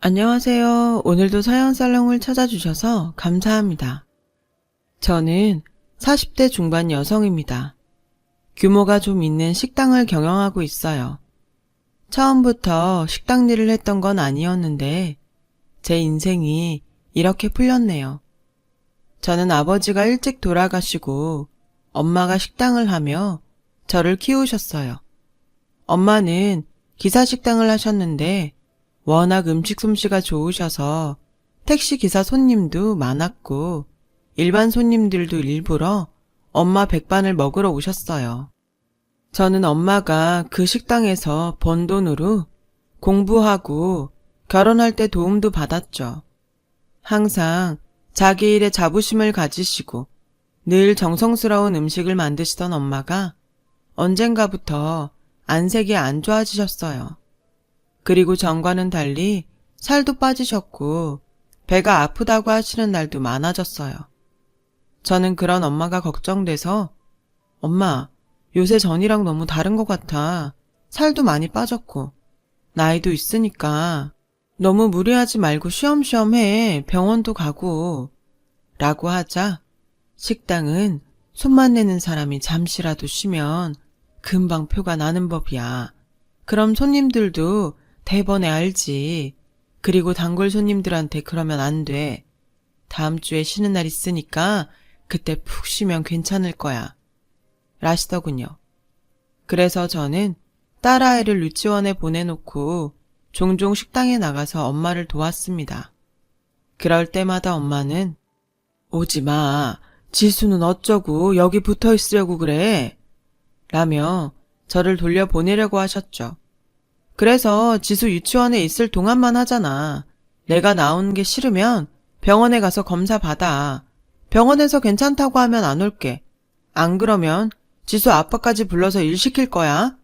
안녕하세요. 오늘도 사연살롱을 찾아주셔서 감사합니다. 저는 40대 중반 여성입니다. 규모가 좀 있는 식당을 경영하고 있어요. 처음부터 식당 일을 했던 건 아니었는데 제 인생이 이렇게 풀렸네요. 저는 아버지가 일찍 돌아가시고 엄마가 식당을 하며 저를 키우셨어요. 엄마는 기사식당을 하셨는데 워낙 음식 솜씨가 좋으셔서 택시 기사 손님도 많았고 일반 손님들도 일부러 엄마 백반을 먹으러 오셨어요. 저는 엄마가 그 식당에서 번 돈으로 공부하고 결혼할 때 도움도 받았죠. 항상 자기 일에 자부심을 가지시고 늘 정성스러운 음식을 만드시던 엄마가 언젠가부터 안색이 안 좋아지셨어요. 그리고 전과는 달리 살도 빠지셨고 배가 아프다고 하시는 날도 많아졌어요. 저는 그런 엄마가 걱정돼서 엄마, 요새 전이랑 너무 다른 것 같아. 살도 많이 빠졌고 나이도 있으니까 너무 무리하지 말고 쉬엄쉬엄 해. 병원도 가고 라고 하자 식당은 손만 내는 사람이 잠시라도 쉬면 금방 표가 나는 법이야. 그럼 손님들도 대번에 알지. 그리고 단골 손님들한테 그러면 안 돼. 다음 주에 쉬는 날 있으니까 그때 푹 쉬면 괜찮을 거야. 라시더군요. 그래서 저는 딸아이를 유치원에 보내놓고 종종 식당에 나가서 엄마를 도왔습니다. 그럴 때마다 엄마는 오지 마. 지수는 어쩌고 여기 붙어 있으려고 그래. 라며 저를 돌려보내려고 하셨죠. 그래서 지수 유치원에 있을 동안만 하잖아. 내가 나오는 게 싫으면 병원에 가서 검사 받아. 병원에서 괜찮다고 하면 안 올게. 안 그러면 지수 아빠까지 불러서 일 시킬 거야.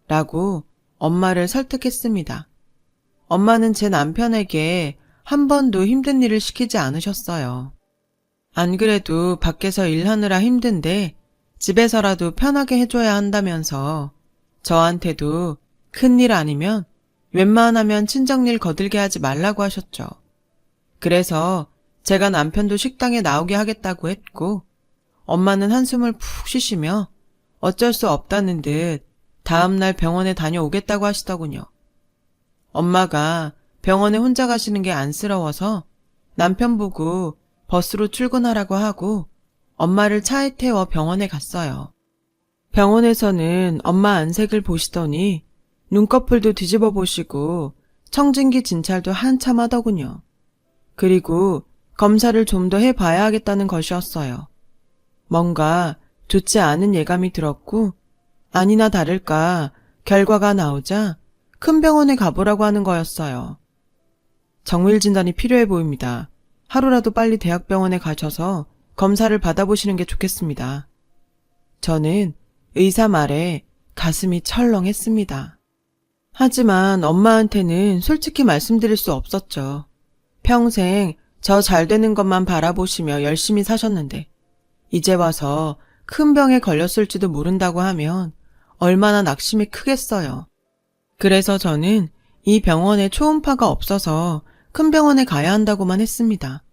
라고 엄마를 설득했습니다. 엄마는 제 남편에게 한 번도 힘든 일을 시키지 않으셨어요. 안 그래도 밖에서 일하느라 힘든데 집에서라도 편하게 해줘야 한다면서 저한테도 큰일 아니면 웬만하면 친정일 거들게 하지 말라고 하셨죠. 그래서 제가 남편도 식당에 나오게 하겠다고 했고 엄마는 한숨을 푹 쉬시며 어쩔 수 없다는 듯 다음날 병원에 다녀오겠다고 하시더군요. 엄마가 병원에 혼자 가시는 게 안쓰러워서 남편 보고 버스로 출근하라고 하고 엄마를 차에 태워 병원에 갔어요. 병원에서는 엄마 안색을 보시더니 눈꺼풀도 뒤집어 보시고 청진기 진찰도 한참 하더군요. 그리고 검사를 좀 더 해봐야 하겠다는 것이었어요. 뭔가 좋지 않은 예감이 들었고 아니나 다를까 결과가 나오자 큰 병원에 가보라고 하는 거였어요. 정밀 진단이 필요해 보입니다. 하루라도 빨리 대학병원에 가셔서 검사를 받아보시는 게 좋겠습니다. 저는 의사 말에 가슴이 철렁했습니다. 하지만 엄마한테는 솔직히 말씀드릴 수 없었죠. 평생 저 잘 되는 것만 바라보시며 열심히 사셨는데 이제 와서 큰 병에 걸렸을지도 모른다고 하면 얼마나 낙심이 크겠어요. 그래서 저는 이 병원에 초음파가 없어서 큰 병원에 가야 한다고만 했습니다.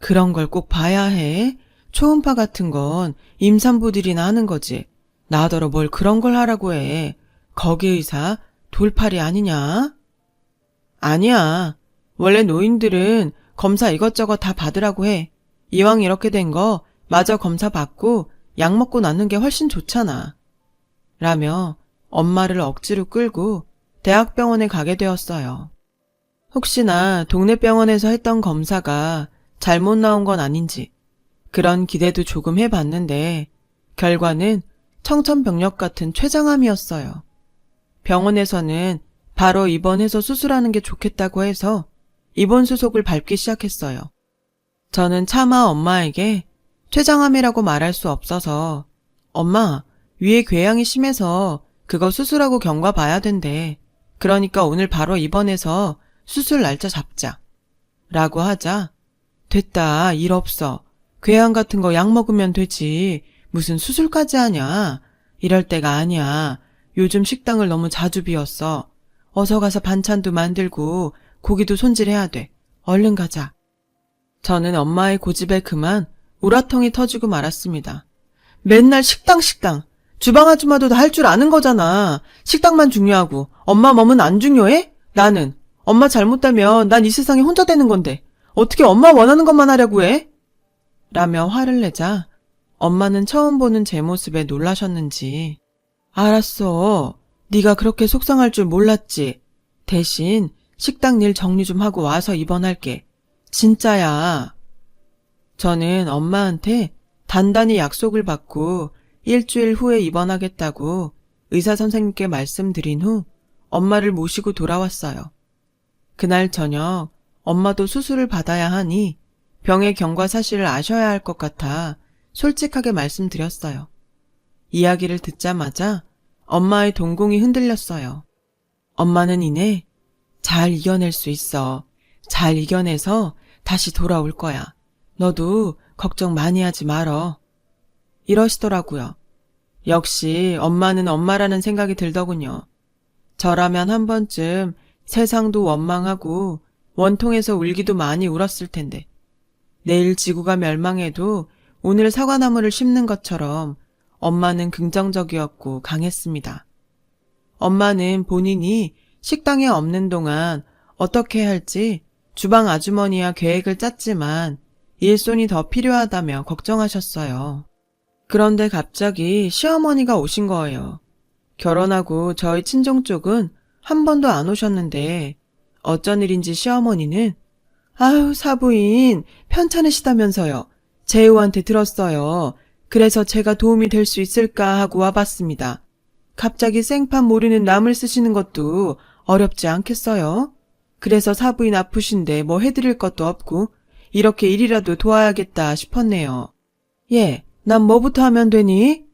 그런 걸 꼭 봐야 해? 초음파 같은 건 임산부들이나 하는 거지. 나더러 뭘 그런 걸 하라고 해. 거기 의사 돌팔이 아니냐? 아니야. 원래 노인들은 검사 이것저것 다 받으라고 해. 이왕 이렇게 된 거 마저 검사 받고 약 먹고 낫는 게 훨씬 좋잖아. 라며 엄마를 억지로 끌고 대학병원에 가게 되었어요. 혹시나 동네 병원에서 했던 검사가 잘못 나온 건 아닌지 그런 기대도 조금 해봤는데 결과는 청천벽력 같은 췌장암이었어요. 병원에서는 바로 입원해서 수술하는 게 좋겠다고 해서 입원 수속을 밟기 시작했어요. 저는 차마 엄마에게 췌장암이라고 말할 수 없어서 엄마, 위에 궤양이 심해서 그거 수술하고 경과 봐야 된대. 그러니까 오늘 바로 입원해서 수술 날짜 잡자. 라고 하자 됐다, 일 없어. 궤양 같은 거 약 먹으면 되지. 무슨 수술까지 하냐. 이럴 때가 아니야. 요즘 식당을 너무 자주 비웠어. 어서 가서 반찬도 만들고 고기도 손질해야 돼. 얼른 가자. 저는 엄마의 고집에 그만 우라통이 터지고 말았습니다. 맨날 식당. 주방 아줌마도 다 할 줄 아는 거잖아. 식당만 중요하고 엄마 몸은 안 중요해? 나는 엄마 잘못되면 난 이 세상에 혼자 되는 건데 어떻게 엄마 원하는 것만 하려고 해? 라며 화를 내자 엄마는 처음 보는 제 모습에 놀라셨는지 알았어. 네가 그렇게 속상할 줄 몰랐지. 대신 식당 일 정리 좀 하고 와서 입원할게. 진짜야. 저는 엄마한테 단단히 약속을 받고 일주일 후에 입원하겠다고 의사 선생님께 말씀드린 후 엄마를 모시고 돌아왔어요. 그날 저녁 엄마도 수술을 받아야 하니 병의 경과 사실을 아셔야 할 것 같아 솔직하게 말씀드렸어요. 이야기를 듣자마자 엄마의 동공이 흔들렸어요. 엄마는 이내 잘 이겨낼 수 있어. 잘 이겨내서 다시 돌아올 거야. 너도 걱정 많이 하지 말어. 이러시더라고요. 역시 엄마는 엄마라는 생각이 들더군요. 저라면 한 번쯤 세상도 원망하고 원통해서 울기도 많이 울었을 텐데 내일 지구가 멸망해도 오늘 사과나무를 심는 것처럼 엄마는 긍정적이었고 강했습니다. 엄마는 본인이 식당에 없는 동안 어떻게 해야 할지 주방 아주머니와 계획을 짰지만 일손이 더 필요하다며 걱정하셨어요. 그런데 갑자기 시어머니가 오신 거예요. 결혼하고 저희 친정 쪽은 한 번도 안 오셨는데 어쩐 일인지 시어머니는 아유 사부인 편찮으시다면서요. 재우한테 들었어요. 그래서 제가 도움이 될 수 있을까 하고 와봤습니다. 갑자기 생판 모르는 남을 쓰시는 것도 어렵지 않겠어요? 그래서 사부인 아프신데 뭐 해드릴 것도 없고 이렇게 일이라도 도와야겠다 싶었네요. 예, 난 뭐부터 하면 되니?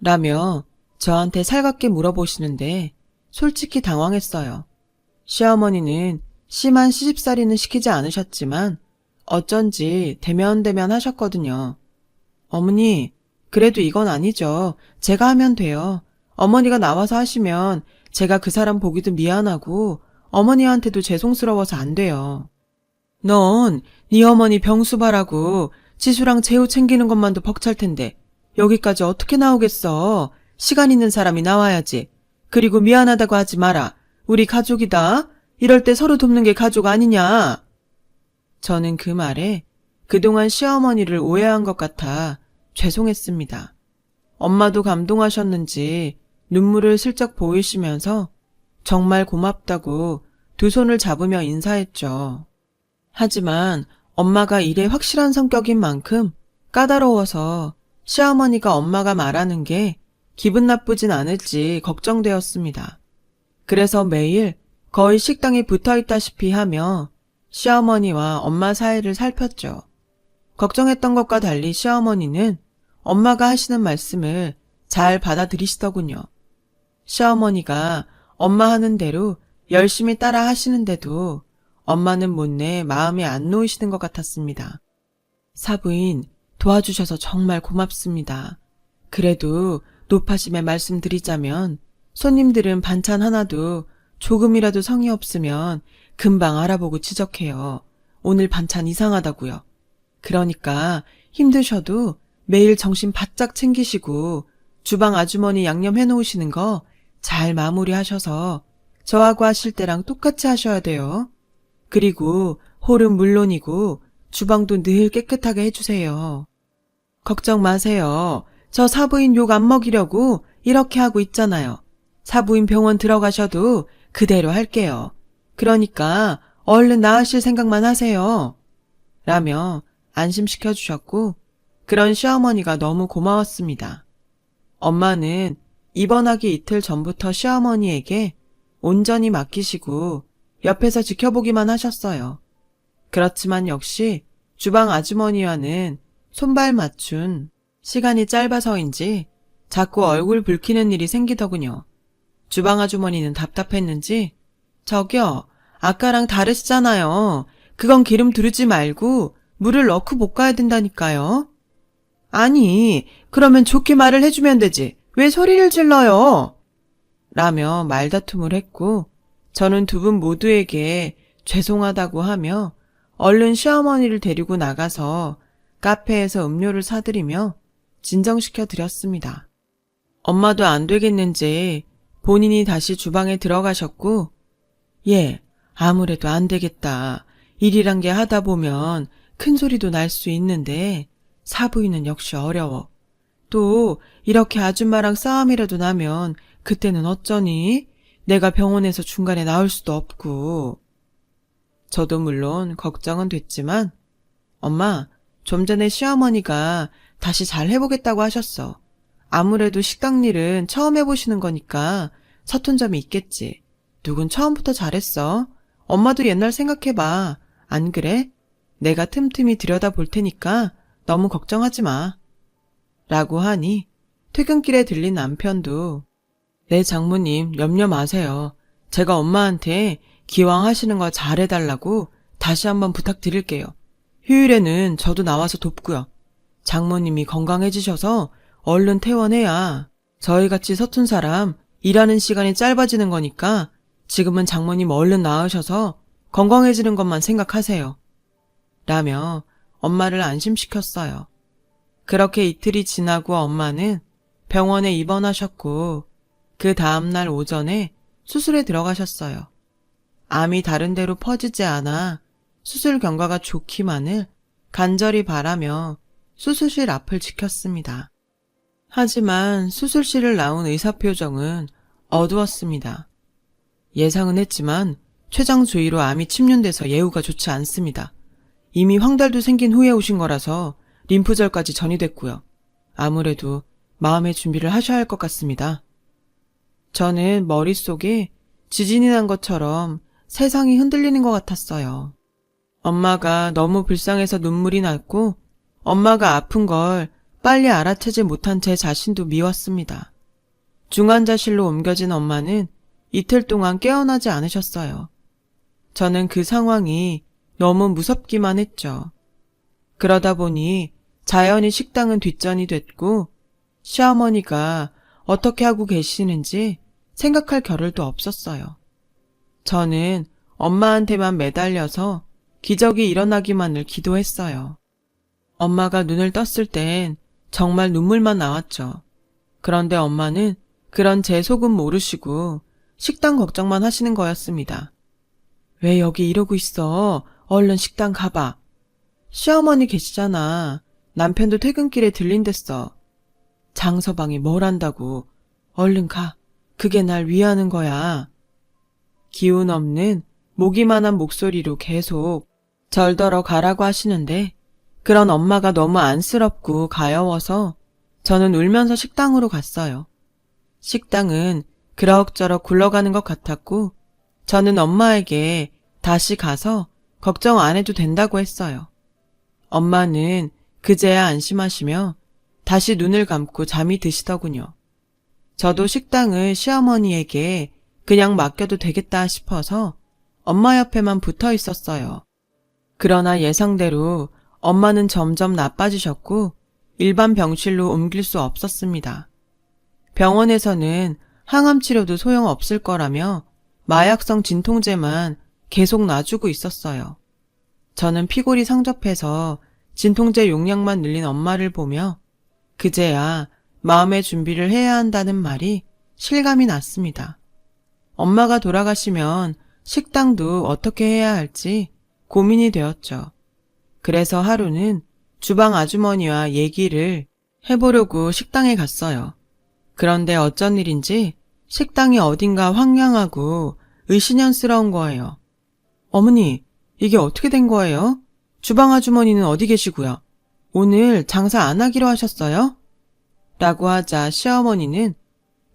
라며 저한테 살갑게 물어보시는데 솔직히 당황했어요. 시어머니는 심한 시집살이는 시키지 않으셨지만 어쩐지 대면대면 하셨거든요. 어머니, 그래도 이건 아니죠. 제가 하면 돼요. 어머니가 나와서 하시면 제가 그 사람 보기도 미안하고 어머니한테도 죄송스러워서 안 돼요. 넌 네 어머니 병수발하고 지수랑 재우 챙기는 것만도 벅찰 텐데 여기까지 어떻게 나오겠어. 시간 있는 사람이 나와야지. 그리고 미안하다고 하지 마라. 우리 가족이다. 이럴 때 서로 돕는 게 가족 아니냐. 저는 그 말에 그동안 시어머니를 오해한 것 같아 죄송했습니다. 엄마도 감동하셨는지 눈물을 슬쩍 보이시면서 정말 고맙다고 두 손을 잡으며 인사했죠. 하지만 엄마가 일에 확실한 성격인 만큼 까다로워서 시어머니가 엄마가 말하는 게 기분 나쁘진 않을지 걱정되었습니다. 그래서 매일 거의 식당에 붙어있다시피 하며 시어머니와 엄마 사이를 살폈죠. 걱정했던 것과 달리 시어머니는 엄마가 하시는 말씀을 잘 받아들이시더군요. 시어머니가 엄마 하는 대로 열심히 따라 하시는데도 엄마는 못내 마음이 안 놓이시는 것 같았습니다. 사부인, 도와주셔서 정말 고맙습니다. 그래도 노파심에 말씀드리자면 손님들은 반찬 하나도 조금이라도 성의 없으면 금방 알아보고 지적해요. 오늘 반찬 이상하다고요. 그러니까 힘드셔도 매일 정신 바짝 챙기시고 주방 아주머니 양념해 놓으시는 거 잘 마무리하셔서 저하고 하실 때랑 똑같이 하셔야 돼요. 그리고 홀은 물론이고 주방도 늘 깨끗하게 해주세요. 걱정 마세요. 저 사부인 욕 안 먹이려고 이렇게 하고 있잖아요. 사부인 병원 들어가셔도 그대로 할게요. 그러니까 얼른 나으실 생각만 하세요. 라며 안심시켜 주셨고 그런 시어머니가 너무 고마웠습니다. 엄마는 입원하기 이틀 전부터 시어머니에게 온전히 맡기시고 옆에서 지켜보기만 하셨어요. 그렇지만 역시 주방 아주머니와는 손발 맞춘 시간이 짧아서인지 자꾸 얼굴 붉히는 일이 생기더군요. 주방 아주머니는 답답했는지 저기요, 아까랑 다르시잖아요. 그건 기름 두르지 말고 물을 넣고 볶아야 된다니까요. 아니, 그러면 좋게 말을 해주면 되지. 왜 소리를 질러요? 라며 말다툼을 했고 저는 두 분 모두에게 죄송하다고 하며 얼른 시어머니를 데리고 나가서 카페에서 음료를 사드리며 진정시켜 드렸습니다. 엄마도 안 되겠는지 본인이 다시 주방에 들어가셨고, 예, 아무래도 안 되겠다. 일이란 게 하다 보면 큰 소리도 날 수 있는데 사부인은 역시 어려워. 또 이렇게 아줌마랑 싸움이라도 나면 그때는 어쩌니? 내가 병원에서 중간에 나올 수도 없고. 저도 물론 걱정은 됐지만, 엄마, 좀 전에 시어머니가 다시 잘 해보겠다고 하셨어. 아무래도 식당 일은 처음 해보시는 거니까 서툰 점이 있겠지. 누군 처음부터 잘했어. 엄마도 옛날 생각해봐. 안 그래? 내가 틈틈이 들여다볼 테니까 너무 걱정하지 마. 라고 하니 퇴근길에 들린 남편도 네, 장모님 염려 마세요. 제가 엄마한테 기왕 하시는 거 잘해달라고 다시 한번 부탁드릴게요. 휴일에는 저도 나와서 돕고요. 장모님이 건강해지셔서 얼른 퇴원해야 저희같이 서툰 사람 일하는 시간이 짧아지는 거니까 지금은 장모님 얼른 나으셔서 건강해지는 것만 생각하세요. 라며 엄마를 안심시켰어요. 그렇게 이틀이 지나고 엄마는 병원에 입원하셨고 그 다음날 오전에 수술에 들어가셨어요. 암이 다른 데로 퍼지지 않아 수술 경과가 좋기만을 간절히 바라며 수술실 앞을 지켰습니다. 하지만 수술실을 나온 의사 표정은 어두웠습니다. 예상은 했지만 췌장 주위로 암이 침륜돼서 예후가 좋지 않습니다. 이미 황달도 생긴 후에 오신 거라서 림프절까지 전이됐고요. 아무래도 마음의 준비를 하셔야 할 것 같습니다. 저는 머릿속에 지진이 난 것처럼 세상이 흔들리는 것 같았어요. 엄마가 너무 불쌍해서 눈물이 났고 엄마가 아픈 걸 빨리 알아채지 못한 제 자신도 미웠습니다. 중환자실로 옮겨진 엄마는 이틀 동안 깨어나지 않으셨어요. 저는 그 상황이 너무 무섭기만 했죠. 그러다 보니 자연히 식당은 뒷전이 됐고 시어머니가 어떻게 하고 계시는지 생각할 겨를도 없었어요. 저는 엄마한테만 매달려서 기적이 일어나기만을 기도했어요. 엄마가 눈을 떴을 땐 정말 눈물만 나왔죠. 그런데 엄마는 그런 제 속은 모르시고 식당 걱정만 하시는 거였습니다. 왜 여기 이러고 있어? 얼른 식당 가봐. 시어머니 계시잖아. 남편도 퇴근길에 들린댔어. 장서방이 뭘 한다고. 얼른 가. 그게 날 위하는 거야. 기운 없는 모기만한 목소리로 계속 절더러 가라고 하시는데 그런 엄마가 너무 안쓰럽고 가여워서 저는 울면서 식당으로 갔어요. 식당은 그럭저럭 굴러가는 것 같았고 저는 엄마에게 다시 가서 걱정 안 해도 된다고 했어요. 엄마는 그제야 안심하시며 다시 눈을 감고 잠이 드시더군요. 저도 식당을 시어머니에게 그냥 맡겨도 되겠다 싶어서 엄마 옆에만 붙어 있었어요. 그러나 예상대로 엄마는 점점 나빠지셨고 일반 병실로 옮길 수 없었습니다. 병원에서는 항암 치료도 소용없을 거라며 마약성 진통제만 계속 놔주고 있었어요. 저는 피골이 상접해서 진통제 용량만 늘린 엄마를 보며 그제야 마음의 준비를 해야 한다는 말이 실감이 났습니다. 엄마가 돌아가시면 식당도 어떻게 해야 할지 고민이 되었죠. 그래서 하루는 주방 아주머니와 얘기를 해보려고 식당에 갔어요. 그런데 어쩐 일인지 식당이 어딘가 황량하고 의심스러운 거예요. 어머니, 이게 어떻게 된 거예요? 주방 아주머니는 어디 계시고요? 오늘 장사 안 하기로 하셨어요? 라고 하자 시어머니는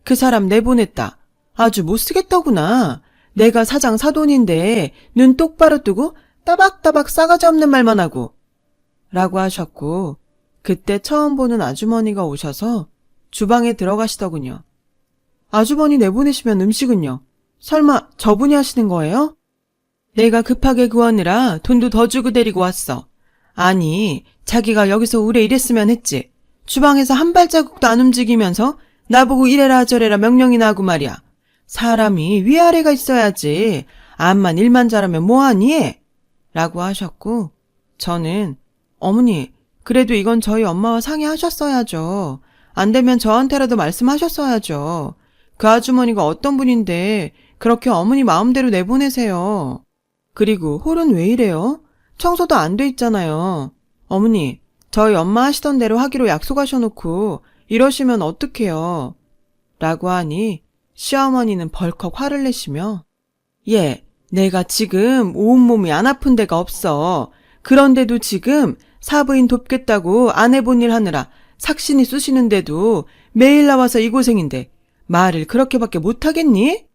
그 사람 내보냈다. 아주 못 쓰겠더구나. 내가 사장 사돈인데 눈 똑바로 뜨고 따박따박 싸가지 없는 말만 하고. 라고 하셨고 그때 처음 보는 아주머니가 오셔서 주방에 들어가시더군요. 아주머니 내보내시면 음식은요? 설마 저분이 하시는 거예요? 내가 급하게 구하느라 돈도 더 주고 데리고 왔어. 아니, 자기가 여기서 오래 일했으면 했지. 주방에서 한 발자국도 안 움직이면서 나보고 이래라 저래라 명령이나 하고 말이야. 사람이 위아래가 있어야지. 암만 일만 잘하면 뭐하니? 라고 하셨고, 저는 어머니, 그래도 이건 저희 엄마와 상의하셨어야죠. 안 되면 저한테라도 말씀하셨어야죠. 그 아주머니가 어떤 분인데 그렇게 어머니 마음대로 내보내세요. 그리고 홀은 왜 이래요? 청소도 안 돼 있잖아요. 어머니, 저희 엄마 하시던 대로 하기로 약속하셔놓고 이러시면 어떡해요? 라고 하니 시어머니는 벌컥 화를 내시며 예, 내가 지금 온몸이 안 아픈 데가 없어. 그런데도 지금 사부인 돕겠다고 안 해본 일 하느라 삭신이 쑤시는데도 매일 나와서 이 고생인데 말을 그렇게밖에 못하겠니?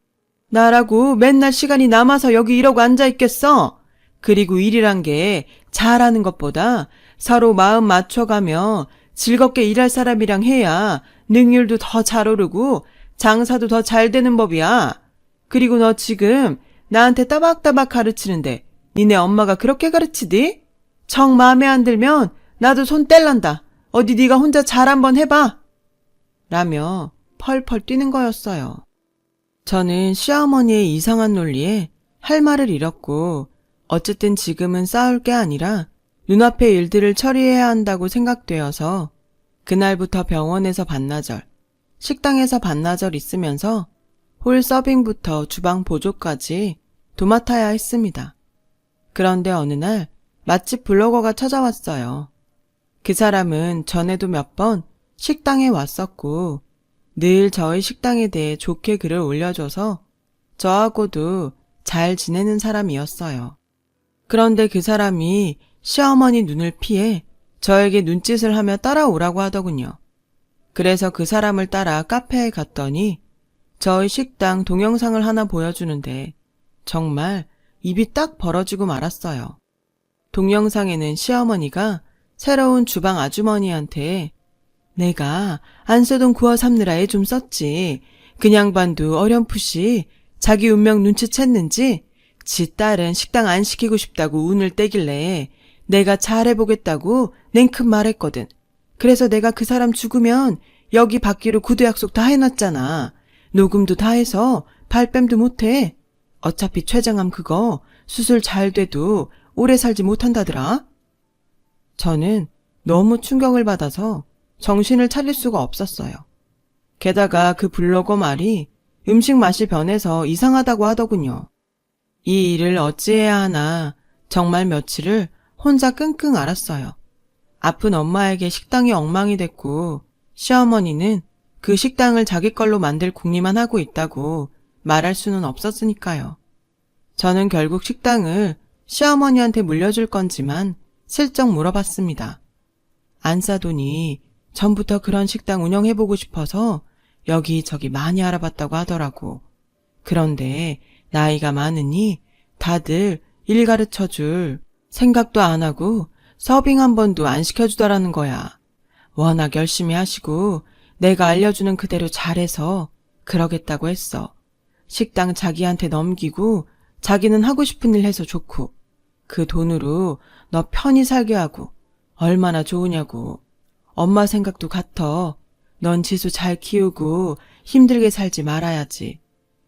나라고 맨날 시간이 남아서 여기 이러고 앉아있겠어? 그리고 일이란 게 잘하는 것보다 서로 마음 맞춰가며 즐겁게 일할 사람이랑 해야 능률도 더 잘 오르고 장사도 더 잘 되는 법이야. 그리고 너 지금 나한테 따박따박 가르치는데 니네 엄마가 그렇게 가르치디? 정 마음에 안 들면 나도 손 뗄란다. 어디 네가 혼자 잘 한번 해봐. 라며 펄펄 뛰는 거였어요. 저는 시어머니의 이상한 논리에 할 말을 잃었고 어쨌든 지금은 싸울 게 아니라 눈앞의 일들을 처리해야 한다고 생각되어서 그날부터 병원에서 반나절, 식당에서 반나절 있으면서 홀 서빙부터 주방 보조까지 도맡아야 했습니다. 그런데 어느 날 맛집 블로거가 찾아왔어요. 그 사람은 전에도 몇 번 식당에 왔었고 늘 저희 식당에 대해 좋게 글을 올려줘서 저하고도 잘 지내는 사람이었어요. 그런데 그 사람이 시어머니 눈을 피해 저에게 눈짓을 하며 따라오라고 하더군요. 그래서 그 사람을 따라 카페에 갔더니 저희 식당 동영상을 하나 보여주는데 정말 입이 딱 벌어지고 말았어요. 동영상에는 시어머니가 새로운 주방 아주머니한테 내가 안쓰돈 구워 삶느라 애 좀 썼지. 그냥 반도 어렴풋이 자기 운명 눈치챘는지 지 딸은 식당 안 시키고 싶다고 운을 떼길래 내가 잘해보겠다고 냉큼 말했거든. 그래서 내가 그 사람 죽으면 여기 받기로 구두 약속 다 해놨잖아. 녹음도 다 해서 발뺌도 못해. 어차피 췌장암 그거 수술 잘 돼도 오래 살지 못한다더라. 저는 너무 충격을 받아서 정신을 차릴 수가 없었어요. 게다가 그 블로거 말이 음식 맛이 변해서 이상하다고 하더군요. 이 일을 어찌해야 하나 정말 며칠을 혼자 끙끙 앓았어요. 아픈 엄마에게 식당이 엉망이 됐고 시어머니는 그 식당을 자기 걸로 만들 궁리만 하고 있다고 말할 수는 없었으니까요. 저는 결국 식당을 시어머니한테 물려줄 건지만 슬쩍 물어봤습니다. 안싸돈이 전부터 그런 식당 운영해보고 싶어서 여기저기 많이 알아봤다고 하더라고. 그런데 나이가 많으니 다들 일 가르쳐줄 생각도 안 하고 서빙 한 번도 안 시켜주더라는 거야. 워낙 열심히 하시고 내가 알려주는 그대로 잘해서 그러겠다고 했어. 식당 자기한테 넘기고 자기는 하고 싶은 일 해서 좋고 그 돈으로 너 편히 살게 하고 얼마나 좋으냐고. 엄마 생각도 같아. 넌 지수 잘 키우고 힘들게 살지 말아야지.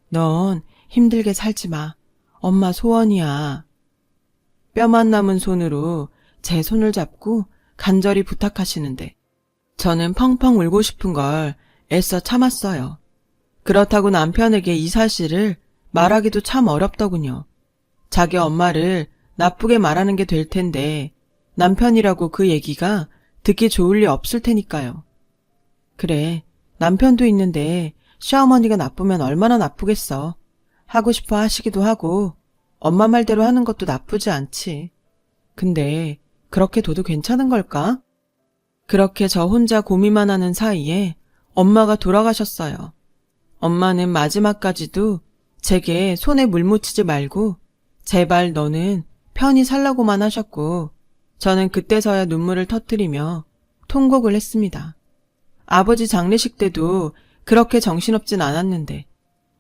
넌 힘들게 살지 마. 엄마 소원이야. 뼈만 남은 손으로 제 손을 잡고 간절히 부탁하시는데 저는 펑펑 울고 싶은 걸 애써 참았어요. 그렇다고 남편에게 이 사실을 말하기도 참 어렵더군요. 자기 엄마를 나쁘게 말하는 게 될 텐데 남편이라고 그 얘기가 듣기 좋을 리 없을 테니까요. 그래, 남편도 있는데 시어머니가 나쁘면 얼마나 나쁘겠어. 하고 싶어 하시기도 하고 엄마 말대로 하는 것도 나쁘지 않지. 근데 그렇게 둬도 괜찮은 걸까? 그렇게 저 혼자 고민만 하는 사이에 엄마가 돌아가셨어요. 엄마는 마지막까지도 제게 손에 물 묻히지 말고 제발 너는 편히 살라고만 하셨고 저는 그때서야 눈물을 터뜨리며 통곡을 했습니다. 아버지 장례식 때도 그렇게 정신없진 않았는데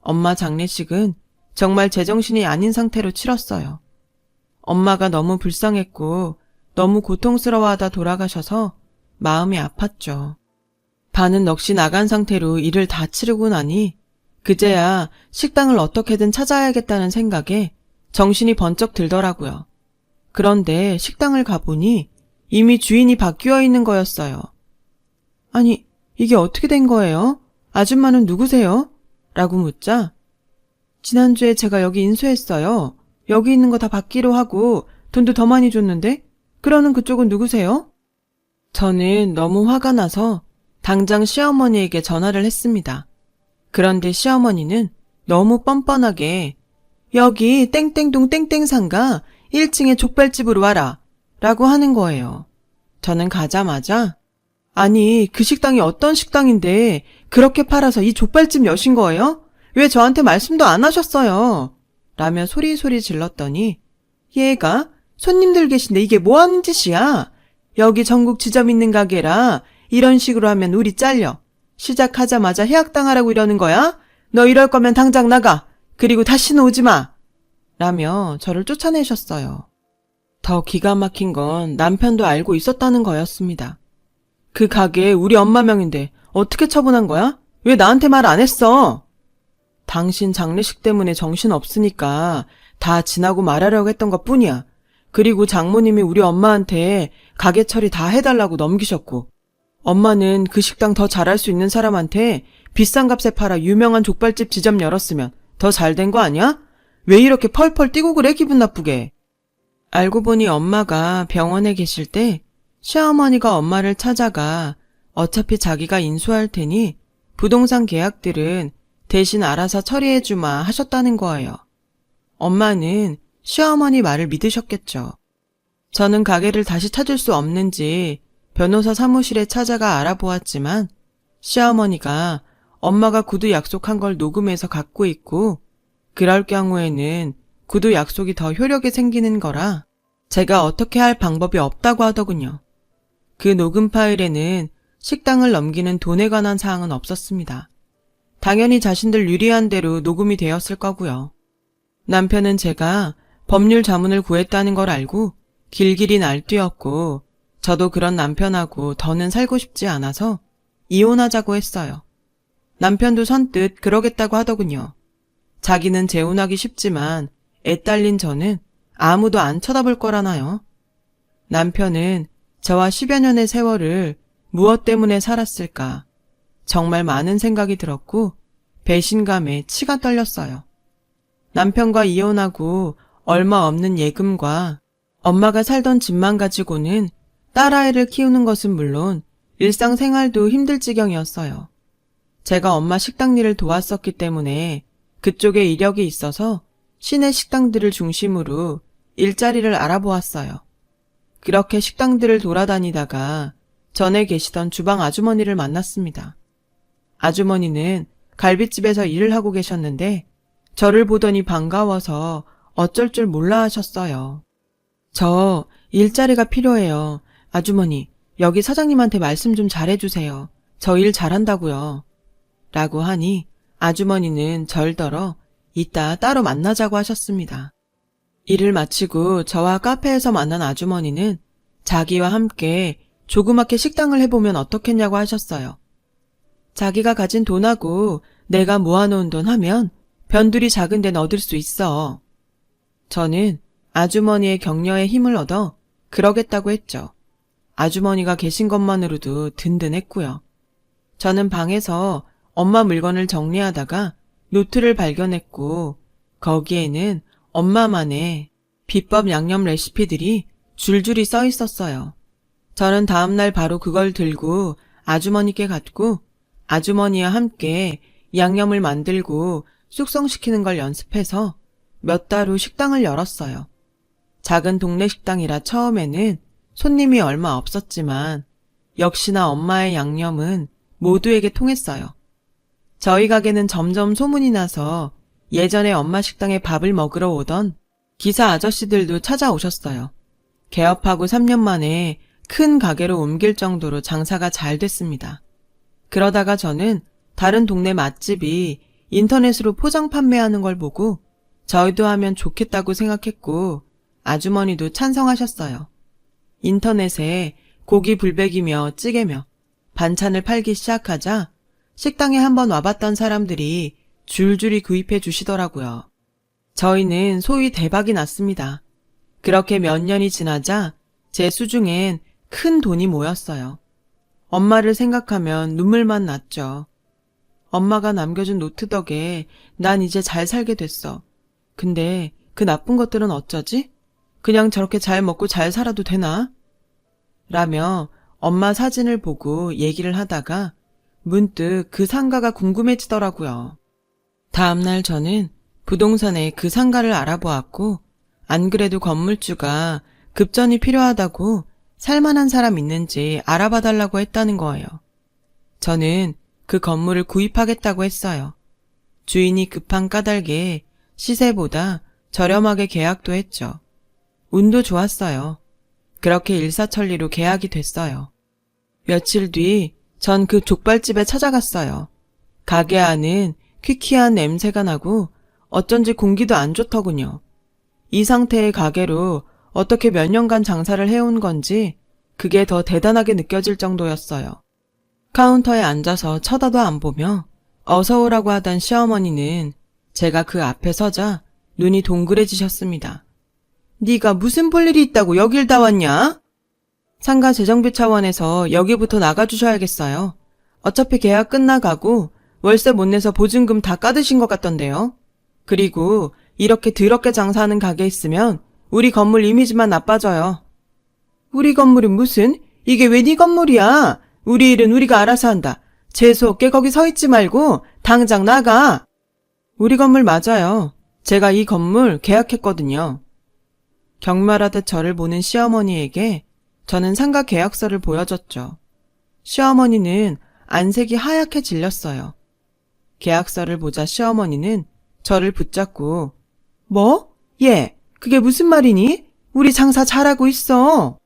엄마 장례식은 정말 제정신이 아닌 상태로 치렀어요. 엄마가 너무 불쌍했고 너무 고통스러워하다 돌아가셔서 마음이 아팠죠. 반은 넋이 나간 상태로 일을 다 치르고 나니 그제야 식당을 어떻게든 찾아야겠다는 생각에 정신이 번쩍 들더라고요. 그런데 식당을 가보니 이미 주인이 바뀌어 있는 거였어요. 아니, 이게 어떻게 된 거예요? 아줌마는 누구세요? 라고 묻자, 지난주에 제가 여기 인수했어요. 여기 있는 거 다 받기로 하고 돈도 더 많이 줬는데? 그러는 그쪽은 누구세요? 저는 너무 화가 나서 당장 시어머니에게 전화를 했습니다. 그런데 시어머니는 너무 뻔뻔하게 여기 땡땡동 땡땡상가 1층에 족발집으로 와라 라고 하는 거예요. 저는 가자마자 아니 그 식당이 어떤 식당인데 그렇게 팔아서 이 족발집 여신 거예요? 왜 저한테 말씀도 안 하셨어요? 라며 소리소리 질렀더니 얘가 손님들 계신데 이게 뭐 하는 짓이야? 여기 전국 지점 있는 가게라 이런 식으로 하면 우리 잘려. 시작하자마자 해약당하라고 이러는 거야? 너 이럴 거면 당장 나가. 그리고 다시는 오지 마. 라며 저를 쫓아내셨어요. 더 기가 막힌 건 남편도 알고 있었다는 거였습니다. 그 가게 우리 엄마 명인데 어떻게 처분한 거야? 왜 나한테 말 안 했어? 당신 장례식 때문에 정신 없으니까 다 지나고 말하려고 했던 것 뿐이야. 그리고 장모님이 우리 엄마한테 가게 처리 다 해달라고 넘기셨고, 엄마는 그 식당 더 잘할 수 있는 사람한테 비싼 값에 팔아 유명한 족발집 지점 열었으면 더 잘 된 거 아니야? 왜 이렇게 펄펄 뛰고 그래 기분 나쁘게. 알고 보니 엄마가 병원에 계실 때 시어머니가 엄마를 찾아가 어차피 자기가 인수할 테니 부동산 계약들은 대신 알아서 처리해주마 하셨다는 거예요. 엄마는 시어머니 말을 믿으셨겠죠. 저는 가게를 다시 찾을 수 없는지 변호사 사무실에 찾아가 알아보았지만 시어머니가 엄마가 구두 약속한 걸 녹음해서 갖고 있고 그럴 경우에는 구두 약속이 더 효력이 생기는 거라 제가 어떻게 할 방법이 없다고 하더군요. 그 녹음 파일에는 식당을 넘기는 돈에 관한 사항은 없었습니다. 당연히 자신들 유리한 대로 녹음이 되었을 거고요. 남편은 제가 법률 자문을 구했다는 걸 알고 길길이 날뛰었고 저도 그런 남편하고 더는 살고 싶지 않아서 이혼하자고 했어요. 남편도 선뜻 그러겠다고 하더군요. 자기는 재혼하기 쉽지만 애 딸린 저는 아무도 안 쳐다볼 거라나요. 남편은 저와 10여 년의 세월을 무엇 때문에 살았을까 정말 많은 생각이 들었고 배신감에 치가 떨렸어요. 남편과 이혼하고 얼마 없는 예금과 엄마가 살던 집만 가지고는 딸아이를 키우는 것은 물론 일상생활도 힘들 지경이었어요. 제가 엄마 식당 일을 도왔었기 때문에 그쪽에 이력이 있어서 시내 식당들을 중심으로 일자리를 알아보았어요. 그렇게 식당들을 돌아다니다가 전에 계시던 주방 아주머니를 만났습니다. 아주머니는 갈비집에서 일을 하고 계셨는데 저를 보더니 반가워서 어쩔 줄 몰라 하셨어요. 저 일자리가 필요해요. 아주머니, 여기 사장님한테 말씀 좀 잘해주세요. 저 일 잘한다고요. 라고 하니 아주머니는 절더러 이따 따로 만나자고 하셨습니다. 일을 마치고 저와 카페에서 만난 아주머니는 자기와 함께 조그맣게 식당을 해보면 어떻겠냐고 하셨어요. 자기가 가진 돈하고 내가 모아놓은 돈 하면 변두리 작은 데는 얻을 수 있어. 저는 아주머니의 격려에 힘을 얻어 그러겠다고 했죠. 아주머니가 계신 것만으로도 든든했고요. 저는 방에서 엄마 물건을 정리하다가 노트를 발견했고 거기에는 엄마만의 비법 양념 레시피들이 줄줄이 써 있었어요. 저는 다음날 바로 그걸 들고 아주머니께 갔고 아주머니와 함께 양념을 만들고 숙성시키는 걸 연습해서 몇 달 후 식당을 열었어요. 작은 동네 식당이라 처음에는 손님이 얼마 없었지만 역시나 엄마의 양념은 모두에게 통했어요. 저희 가게는 점점 소문이 나서 예전에 엄마 식당에 밥을 먹으러 오던 기사 아저씨들도 찾아오셨어요. 개업하고 3년 만에 큰 가게로 옮길 정도로 장사가 잘 됐습니다. 그러다가 저는 다른 동네 맛집이 인터넷으로 포장 판매하는 걸 보고 저희도 하면 좋겠다고 생각했고 아주머니도 찬성하셨어요. 인터넷에 고기 불백이며 찌개며 반찬을 팔기 시작하자 식당에 한번 와봤던 사람들이 줄줄이 구입해 주시더라고요. 저희는 소위 대박이 났습니다. 그렇게 몇 년이 지나자 제 수중엔 큰 돈이 모였어요. 엄마를 생각하면 눈물만 났죠. 엄마가 남겨준 노트 덕에 난 이제 잘 살게 됐어. 근데 그 나쁜 것들은 어쩌지? 그냥 저렇게 잘 먹고 잘 살아도 되나? 라며 엄마 사진을 보고 얘기를 하다가 문득 그 상가가 궁금해지더라고요. 다음날 저는 부동산에 그 상가를 알아보았고 안 그래도 건물주가 급전이 필요하다고 살만한 사람 있는지 알아봐달라고 했다는 거예요. 저는 그 건물을 구입하겠다고 했어요. 주인이 급한 까닭에 시세보다 저렴하게 계약도 했죠. 운도 좋았어요. 그렇게 일사천리로 계약이 됐어요. 며칠 뒤 전 그 족발집에 찾아갔어요. 가게 안은 퀴퀴한 냄새가 나고 어쩐지 공기도 안 좋더군요. 이 상태의 가게로 어떻게 몇 년간 장사를 해온 건지 그게 더 대단하게 느껴질 정도였어요. 카운터에 앉아서 쳐다도 안 보며 어서 오라고 하던 시어머니는 제가 그 앞에 서자 눈이 동그래지셨습니다. 네가 무슨 볼 일이 있다고 여길 다 왔냐? 상가 재정비 차원에서 여기부터 나가주셔야겠어요. 어차피 계약 끝나가고 월세 못 내서 보증금 다 까드신 것 같던데요. 그리고 이렇게 더럽게 장사하는 가게 있으면 우리 건물 이미지만 나빠져요. 우리 건물은 무슨? 이게 왜 네 건물이야? 우리 일은 우리가 알아서 한다. 재수없게 거기 서 있지 말고 당장 나가. 우리 건물 맞아요. 제가 이 건물 계약했거든요. 경멸하듯 저를 보는 시어머니에게 저는 상가 계약서를 보여줬죠. 시어머니는 안색이 하얗게 질렸어요. 계약서를 보자 시어머니는 저를 붙잡고 뭐? 얘, 그게 무슨 말이니? 우리 장사 잘하고 있어.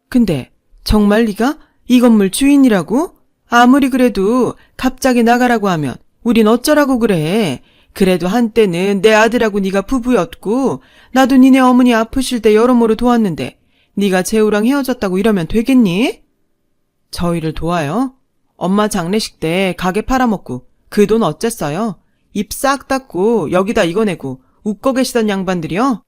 근데 정말 네가 이 건물 주인이라고? 아무리 그래도 갑자기 나가라고 하면 우린 어쩌라고 그래. 그래도 한때는 내 아들하고 네가 부부였고 나도 니네 어머니 아프실 때 여러모로 도왔는데 네가 재우랑 헤어졌다고 이러면 되겠니? 저희를 도와요? 엄마 장례식 때 가게 팔아먹고 그 돈 어쨌어요? 입 싹 닫고 여기다 이거 내고 웃고 계시던 양반들이요?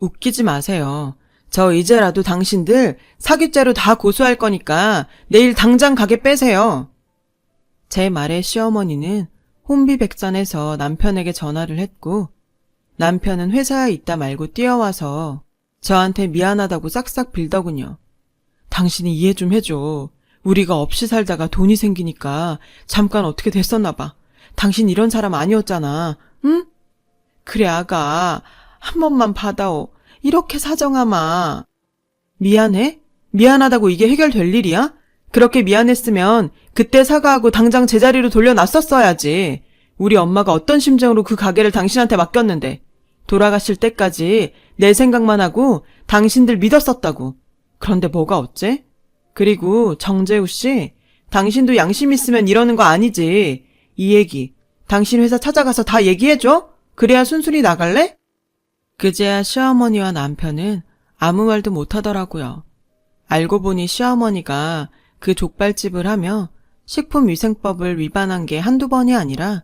웃기지 마세요. 저 이제라도 당신들 사기죄로 다 고소할 거니까 내일 당장 가게 빼세요. 제 말에 시어머니는 혼비백산해서 남편에게 전화를 했고 남편은 회사에 있다 말고 뛰어와서 저한테 미안하다고 싹싹 빌더군요. 당신이 이해 좀 해줘. 우리가 없이 살다가 돈이 생기니까 잠깐 어떻게 됐었나 봐. 당신 이런 사람 아니었잖아. 응? 그래 아가. 한 번만 받아오. 이렇게 사정하마. 미안해? 미안하다고 이게 해결될 일이야? 그렇게 미안했으면 그때 사과하고 당장 제자리로 돌려놨었어야지. 우리 엄마가 어떤 심정으로 그 가게를 당신한테 맡겼는데 돌아가실 때까지 내 생각만 하고 당신들 믿었었다고. 그런데 뭐가 어째? 그리고 정재우 씨, 당신도 양심 있으면 이러는 거 아니지. 이 얘기 당신 회사 찾아가서 다 얘기해줘? 그래야 순순히 나갈래? 그제야 시어머니와 남편은 아무 말도 못하더라고요. 알고 보니 시어머니가 그 족발집을 하며 식품위생법을 위반한 게 한두 번이 아니라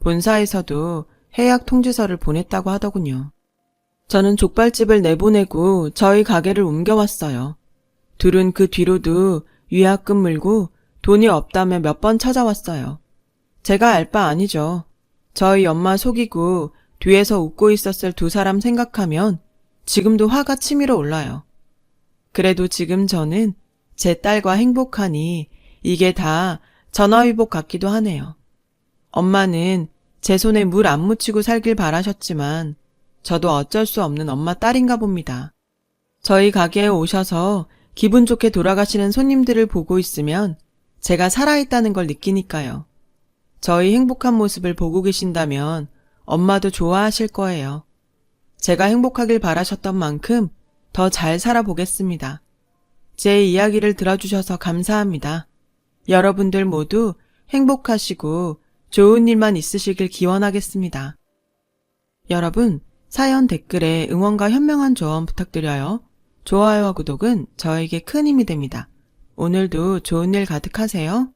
본사에서도 해약 통지서를 보냈다고 하더군요. 저는 족발집을 내보내고 저희 가게를 옮겨왔어요. 둘은 그 뒤로도 위약금 물고 돈이 없다며 몇 번 찾아왔어요. 제가 알 바 아니죠. 저희 엄마 속이고 뒤에서 웃고 있었을 두 사람 생각하면 지금도 화가 치밀어 올라요. 그래도 지금 저는 제 딸과 행복하니 이게 다 전화위복 같기도 하네요. 엄마는 제 손에 물 안 묻히고 살길 바라셨지만 저도 어쩔 수 없는 엄마 딸인가 봅니다. 저희 가게에 오셔서 기분 좋게 돌아가시는 손님들을 보고 있으면 제가 살아있다는 걸 느끼니까요. 저희 행복한 모습을 보고 계신다면 엄마도 좋아하실 거예요. 제가 행복하길 바라셨던 만큼 더 잘 살아보겠습니다. 제 이야기를 들어주셔서 감사합니다. 여러분들 모두 행복하시고 좋은 일만 있으시길 기원하겠습니다. 여러분, 사연 댓글에 응원과 현명한 조언 부탁드려요. 좋아요와 구독은 저에게 큰 힘이 됩니다. 오늘도 좋은 일 가득하세요.